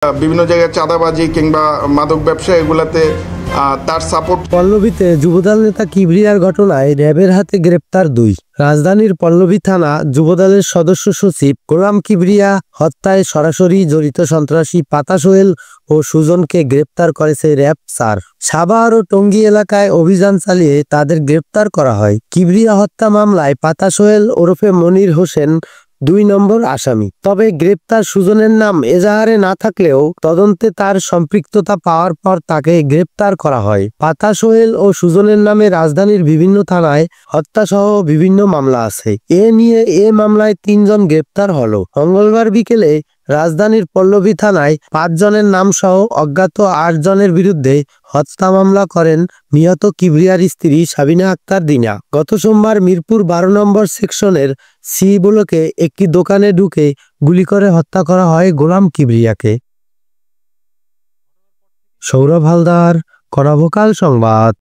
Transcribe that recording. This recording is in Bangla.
বিভিন্ন জায়গায় চাঁদাবাজি কিংবা মাদক ব্যবসা এগুলাতে তার সাপোর্ট। পল্লবীতে যুবদল নেতা কিবরিয়ার ঘটনায় র্যাবের হাতে গ্রেপ্তার 2। রাজধানীর পল্লবী থানা যুবদলের সদস্য সচিব গোলাম কিবরিয়া হত্যায় সরাসরি জড়িত সন্ত্রাসী পাতা সোহেল ও সুজনকে গ্রেপ্তার করেছে র্যাব 4। সাভার ও টঙ্গী এলাকায় অভিযান চালিয়ে তাদের গ্রেপ্তার করা হয়। কিবরিয়া হত্যা মামলায় পাতা সোহেল ওরফে মনির হোসেন 2 নম্বর আসামি। তবে গ্রেপ্তার সুজনের নাম এজাহারে না থাকলেও তদন্তে তার সম্পৃক্ততা পাওয়ার পর তাকে গ্রেপ্তার করা হয়। পাতা সোহেল ও সুজনের নামে রাজধানীর বিভিন্ন থানায় হত্যাসহ বিভিন্ন মামলা আছে। এ মামলায় 3 জন গ্রেপ্তার হলো। মঙ্গলবার বিকেলে রাজধানীর পল্লবী থানায় 5 জনের নাম সহ অজ্ঞাত 8 জনের বিরুদ্ধে হত্যা মামলা করেন নিহত কিবরিয়ার স্ত্রী সাবিনা আক্তার দিনা। গত সোমবার মিরপুর 12 নম্বর সেকশনের সি ব্লকে একটি দোকানে ঢুকে গুলি করে হত্যা করা হয় গোলাম কিবরিয়াকে। সৌরভ হালদার, করা ভোকাল সংবাদ।